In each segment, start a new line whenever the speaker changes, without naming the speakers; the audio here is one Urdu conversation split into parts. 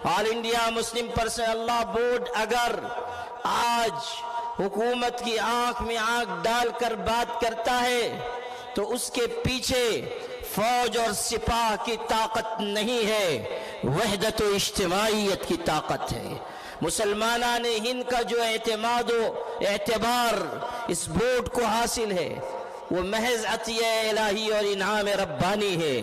آل انڈیا مسلم پرسنل لا بورڈ اگر آج حکومت کی آنکھ میں آنکھ ڈال کر بات کرتا ہے تو اس کے پیچھے فوج اور سپاہ کی طاقت نہیں ہے، وحدت و اجتماعیت کی طاقت ہے۔ مسلمانان ہند کا جو اعتماد و اعتبار اس بورڈ کو حاصل ہے وہ محض عطیہ الہی اور انعام ربانی ہے۔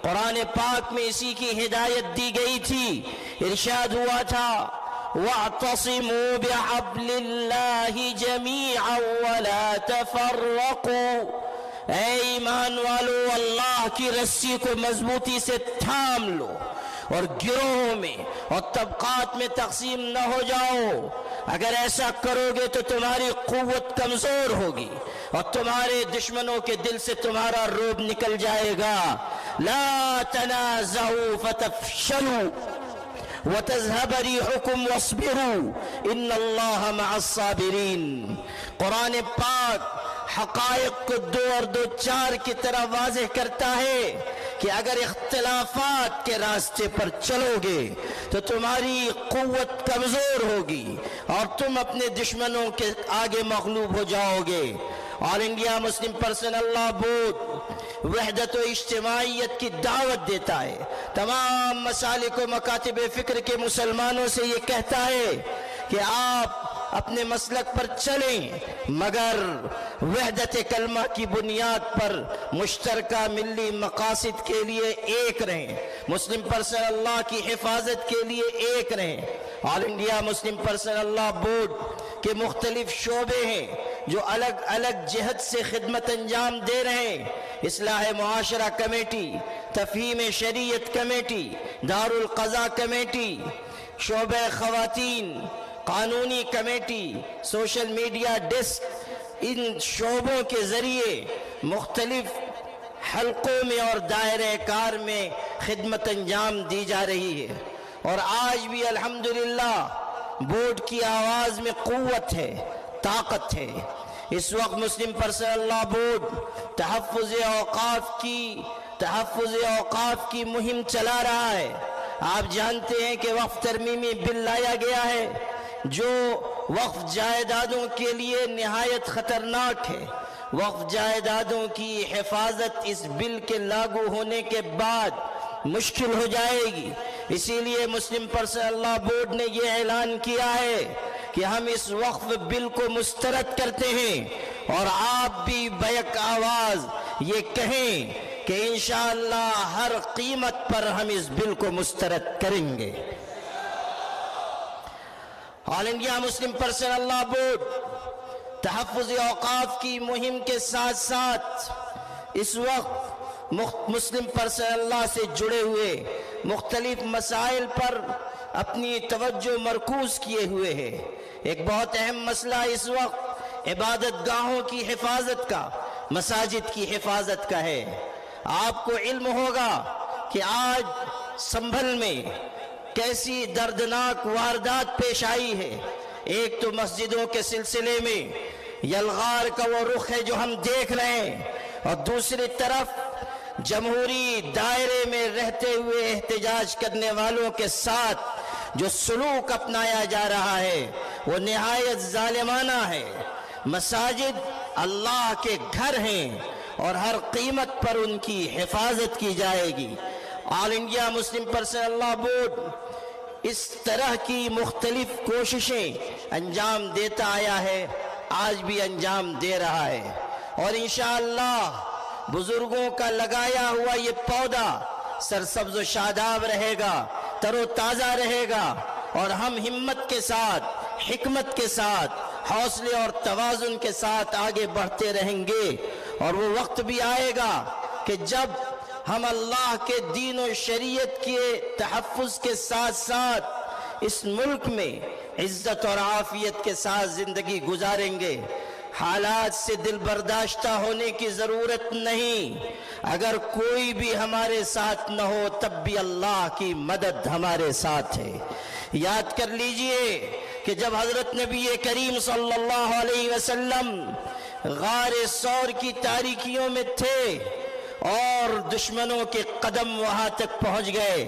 قرآن پاک میں اسی کی ہدایت دی گئی تھی، ارشاد ہوا تھا وَاعْتَصِمُوا بِحَبْلِ اللَّهِ جَمِيعًا وَلَا تَفَرَّقُوا، اے ایمان والو اللہ کی رسی کو مضبوطی سے تھام لو اور گروہوں میں اور طبقات میں تقسیم نہ ہو جاؤ۔ اگر ایسا کرو گے تو تمہاری قوت کمزور ہوگی اور تمہارے دشمنوں کے دل سے تمہارا رعب نکل جائے گا۔ لا تنازعوا فتفشلوا وتذهب ريحكم واصبروا ان اللہ مع الصابرین۔ قرآن پاک حقائق کو 2 اور 2 4 کی طرح واضح کرتا ہے کہ اگر اختلافات کے راستے پر چلو گے تو تمہاری قوت کمزور ہوگی اور تم اپنے دشمنوں کے آگے مغلوب ہو جاؤ گے۔ آل انڈیا مسلم پرسنل لا بورڈ وحدت و اجتماعیت کی دعوت دیتا ہے، تمام مسالک و مکاتب فکر کے مسلمانوں سے یہ کہتا ہے کہ آپ اپنے مسلک پر چلیں مگر وحدت کلمہ کی بنیاد پر مشترکہ ملی مقاصد کے لیے ایک رہیں، مسلم پرسنل لا کی حفاظت کے لیے ایک رہیں۔ آل انڈیا مسلم پرسنل لا بورڈ کے مختلف شعبے ہیں جو الگ الگ جہت سے خدمت انجام دے رہے ہیں، اصلاح معاشرہ کمیٹی، تفہیم شریعت کمیٹی، دار القضاء کمیٹی، شعبہ خواتین، قانونی کمیٹی، سوشل میڈیا ڈیسک۔ ان شعبوں کے ذریعے مختلف حلقوں میں اور دائرہ کار میں خدمت انجام دی جا رہی ہے، اور آج بھی الحمدللہ بورڈ کی آواز میں قوت ہے، طاقت ہے۔ اس وقت مسلم پرسنل لا بورڈ تحفظ اوقاف کی مہم چلا رہا ہے۔ آپ جانتے ہیں کہ وقف ترمیمی بل لایا گیا ہے جو وقف جائیدادوں کے لیے نہایت خطرناک ہے۔ وقف جائیدادوں کی حفاظت اس بل کے لاگو ہونے کے بعد مشکل ہو جائے گی، اسی لیے مسلم پرسنل لا بورڈ نے یہ اعلان کیا ہے کہ ہم اس وقف بل کو مسترد کرتے ہیں، اور آپ بھی بیک آواز یہ کہیں کہ انشاءاللہ ہر قیمت پر ہم اس بل کو مسترد کریں گے۔ آل انڈیا مسلم پرسنل لا بورڈ تحفظ اوقاف کی مہم کے ساتھ ساتھ اس وقت مسلم پرسنل لا سے جڑے ہوئے مختلف مسائل پر اپنی توجہ مرکوز کیے ہوئے ہے۔ ایک بہت اہم مسئلہ اس وقت عبادت گاہوں کی حفاظت کا، مساجد کی حفاظت کا ہے۔ آپ کو علم ہوگا کہ آج سنبھل میں کیسی دردناک واردات پیش آئی ہے۔ ایک تو مسجدوں کے سلسلے میں یلغار کا وہ رخ ہے جو ہم دیکھ رہے ہیں، اور دوسری طرف جمہوری دائرے میں رہتے ہوئے احتجاج کرنے والوں کے ساتھ جو سلوک اپنایا جا رہا ہے وہ نہایت ظالمانہ ہے۔ مساجد اللہ کے گھر ہیں اور ہر قیمت پر ان کی حفاظت کی جائے گی۔ آل انڈیا مسلم پرسنل لا بورڈ اس طرح کی مختلف کوششیں انجام دیتا آیا ہے، آج بھی انجام دے رہا ہے، اور انشاءاللہ بزرگوں کا لگایا ہوا یہ پودا سرسبز و شاداب رہے گا، تر و تازہ رہے گا، اور ہم ہمت کے ساتھ، حکمت کے ساتھ، حوصلے اور توازن کے ساتھ آگے بڑھتے رہیں گے۔ اور وہ وقت بھی آئے گا کہ جب ہم اللہ کے دین و شریعت کے تحفظ کے ساتھ ساتھ اس ملک میں عزت اور عافیت کے ساتھ زندگی گزاریں گے۔ حالات سے دل برداشتہ ہونے کی ضرورت نہیں، اگر کوئی بھی ہمارے ساتھ نہ ہو تب بھی اللہ کی مدد ہمارے ساتھ ہے۔ یاد کر لیجئے کہ جب حضرت نبی کریم صلی اللہ علیہ وسلم غار ثور کی تاریکیوں میں تھے اور دشمنوں کے قدم وہاں تک پہنچ گئے،